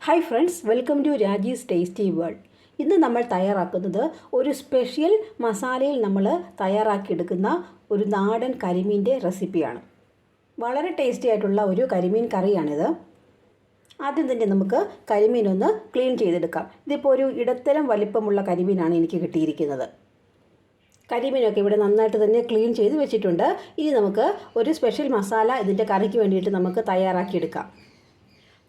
Hi friends, welcome to Raji's tasty world. ഇന്ന് നമ്മൾ തയ്യാറാക്കുന്നത് ഒരു സ്പെഷ്യൽ മസാലയിൽ നമ്മൾ തയ്യാറാക്കിയെടുക്കുന്ന ഒരു നാടൻ കരിമീൻ്റെ റെസിപ്പിയാണ്. വളരെ ടേസ്റ്റി ആയിട്ടുള്ള ഒരു കരിമീൻ കറിയാണിത്. ആദ്യം തന്നെ നമുക്ക് കരിമീനൊന്ന് ക്ലീൻ ചെയ്തെടുക്കാം. ഇതിപ്പോൾ ഒരു ഇടത്തരം വലിപ്പമുള്ള കരിമീനാണ് എനിക്ക് കിട്ടിയിരിക്കുന്നത്. കരിമീനൊക്കെ ഇവിടെ നന്നായിട്ട് തന്നെ ക്ലീൻ ചെയ്ത് വെച്ചിട്ടുണ്ട്. ഇനി നമുക്ക് ഒരു സ്പെഷ്യൽ മസാല ഇതിൻ്റെ കറിക്ക് വേണ്ടിയിട്ട് നമുക്ക് തയ്യാറാക്കിയെടുക്കാം.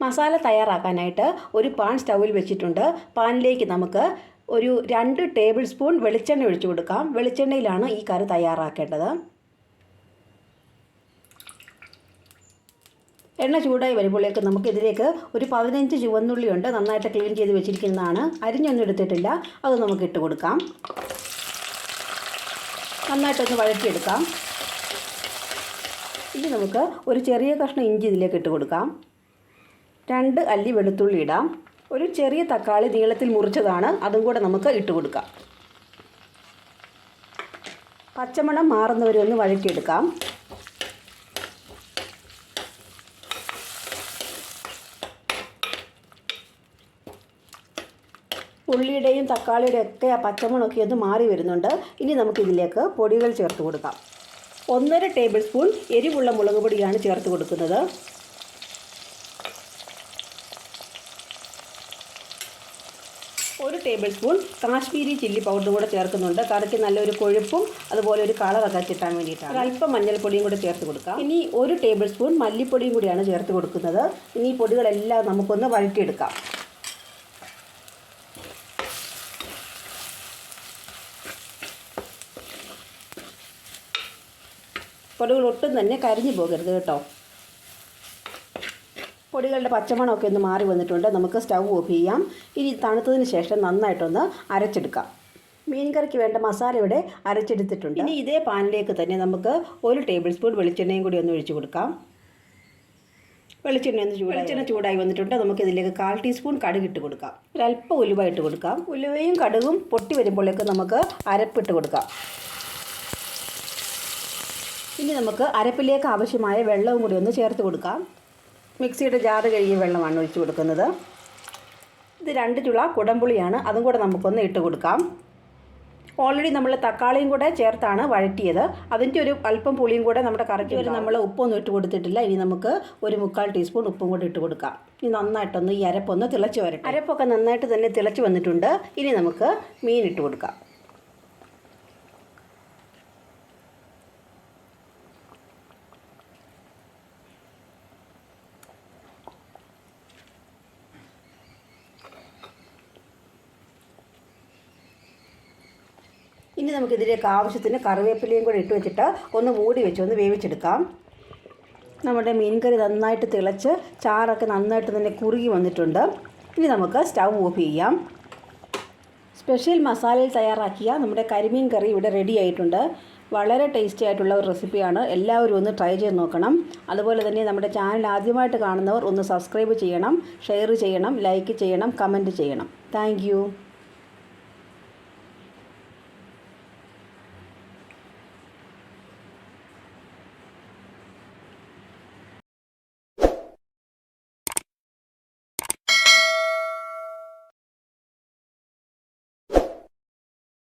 മസാല തയ്യാറാക്കാനായിട്ട് ഒരു പാൻ സ്റ്റൗവിൽ വെച്ചിട്ടുണ്ട്. പാനിലേക്ക് നമുക്ക് ഒരു 2 ടേബിൾ സ്പൂൺ വെളിച്ചെണ്ണ ഒഴിച്ചു കൊടുക്കാം. വെളിച്ചെണ്ണയിലാണ് ഈ കറി തയ്യാറാക്കേണ്ടത്. എണ്ണ ചൂടായി വരുമ്പോഴേക്ക് നമുക്കിതിലേക്ക് ഒരു 15 ചുവന്നുള്ളി ഉണ്ട്, നന്നായിട്ട് ക്ലീൻ ചെയ്ത് വെച്ചിരിക്കുന്നതാണ്. അരിഞ്ഞൊന്നും എടുത്തിട്ടില്ല, അത് നമുക്ക് ഇട്ട് കൊടുക്കാം. നന്നായിട്ടൊന്ന് വഴറ്റിയെടുക്കാം. ഇനി നമുക്ക് ഒരു ചെറിയ കഷ്ണം ഇഞ്ചി ഇതിലേക്ക് ഇട്ട് കൊടുക്കാം. 2 അല്ലി വെളുത്തുള്ളി ഇടാം. ഒരു ചെറിയ തക്കാളി നീളത്തിൽ മുറിച്ചതാണ്, അതും കൂടെ നമുക്ക് ഇട്ട് കൊടുക്കാം. പച്ചമണം മാറുന്നവരെ ഒന്ന് വഴറ്റിയെടുക്കാം. ഉള്ളിയുടെയും തക്കാളിയുടെയും ഒക്കെ ആ പച്ചമണമൊക്കെ ഒന്ന് മാറി വരുന്നുണ്ട്. ഇനി നമുക്കിതിലേക്ക് പൊടികൾ ചേർത്ത് കൊടുക്കാം. 1.5 ടേബിൾ സ്പൂൺ എരിവുള്ള മുളക് പൊടിയാണ് ചേർത്ത് കൊടുക്കുന്നത്. 1 table spoon Kashmiri chilli powder കൂടെ ചേർക്കുന്നുണ്ട്. കറിക്ക് നല്ലൊരു കൊഴുപ്പും അതുപോലെ ഒരു കളറൊക്കെ കിട്ടാൻ വേണ്ടിയിട്ടാണ്. അല്പം മഞ്ഞൾപ്പൊടിയും കൂടെ ചേർത്ത് കൊടുക്കാം. ഇനി 1 ടേബിൾ സ്പൂൺ മല്ലിപ്പൊടിയും കൂടിയാണ് ചേർത്ത് കൊടുക്കുന്നത്. ഇനി ഈ പൊടികളെല്ലാം നമുക്കൊന്ന് വഴറ്റിയെടുക്കാം. പൊടികൾ ഒട്ടും തന്നെ കരിഞ്ഞു പോകരുത് കേട്ടോ. പൊടികളുടെ പച്ചമണമൊക്കെ ഒന്ന് മാറി വന്നിട്ടുണ്ട്. നമുക്ക് സ്റ്റൗ ഓഫ് ചെയ്യാം. ഇനി തണുത്തതിന് ശേഷം നന്നായിട്ടൊന്ന് അരച്ചെടുക്കാം. മീൻ കറിക്ക് വേണ്ട മസാല ഇവിടെ അരച്ചെടുത്തിട്ടുണ്ട്. ഇനി ഇതേ പാനിലേക്ക് തന്നെ നമുക്ക് 1 ടേബിൾ സ്പൂൺ വെളിച്ചെണ്ണയും കൂടി ഒന്ന് ഒഴിച്ചു കൊടുക്കാം. വെളിച്ചെണ്ണ ചൂടായി വന്നിട്ടുണ്ട്. നമുക്കിതിലേക്ക് 1/4 ടീസ്പൂൺ കടുക് ഇട്ട് കൊടുക്കാം. ഒരല്പം ഉലുവ ഇട്ട് കൊടുക്കാം. ഉലുവയും കടുകും പൊട്ടി വരുമ്പോഴേക്ക് നമുക്ക് അരപ്പിട്ട് കൊടുക്കാം. ഇനി നമുക്ക് അരപ്പിലേക്ക് ആവശ്യമായ വെള്ളവും കൂടി ഒന്ന് ചേർത്ത് കൊടുക്കാം. മിക്സിയുടെ ജാറ് കഴുകിയ വെള്ളമാണ് ഒഴിച്ചു കൊടുക്കുന്നത്. ഇത് 2 ചുള കുടംപുളിയാണ്, അതും കൂടെ നമുക്കൊന്ന് ഇട്ട് കൊടുക്കാം. ഓൾറെഡി നമ്മൾ തക്കാളിയും കൂടെ ചേർത്താണ് വഴറ്റിയത്. അതിൻ്റെ ഒരു അല്പം പുളിയും കൂടെ നമ്മുടെ കറിക്ക് വരെ നമ്മൾ ഉപ്പൊന്നും ഇട്ട് കൊടുത്തിട്ടില്ല. ഇനി നമുക്ക് ഒരു 1/4 ടീസ്പൂൺ ഉപ്പും കൂടി ഇട്ട് കൊടുക്കാം. ഇനി നന്നായിട്ടൊന്ന് ഈ അരപ്പൊന്ന് തിളച്ച് വരട്ടെ. അരപ്പൊക്കെ നന്നായിട്ട് തന്നെ തിളച്ച് വന്നിട്ടുണ്ട്. ഇനി നമുക്ക് മീൻ ഇട്ട് കൊടുക്കാം. ഇനി നമുക്കിതിലേക്ക് ആവശ്യത്തിന് കറിവേപ്പിലയും കൂടി ഇട്ട് വെച്ചിട്ട് ഒന്ന് മൂടി വെച്ച് ഒന്ന് വേവിച്ചെടുക്കാം. നമ്മുടെ മീൻ കറി നന്നായിട്ട് തിളച്ച് ചാറൊക്കെ നന്നായിട്ട് തന്നെ കുറുകി വന്നിട്ടുണ്ട്. ഇനി നമുക്ക് സ്റ്റൗ ഓഫ് ചെയ്യാം. സ്പെഷ്യൽ മസാലയിൽ തയ്യാറാക്കിയ നമ്മുടെ കരിമീൻ കറി ഇവിടെ റെഡി ആയിട്ടുണ്ട്. വളരെ ടേസ്റ്റി ആയിട്ടുള്ള ഒരു റെസിപ്പിയാണ്. എല്ലാവരും ഒന്ന് ട്രൈ ചെയ്ത് നോക്കണം. അതുപോലെ തന്നെ നമ്മുടെ ചാനൽ ആദ്യമായിട്ട് കാണുന്നവർ ഒന്ന് സബ്സ്ക്രൈബ് ചെയ്യണം, ഷെയർ ചെയ്യണം, ലൈക്ക് ചെയ്യണം, കമൻറ്റ് ചെയ്യണം. താങ്ക്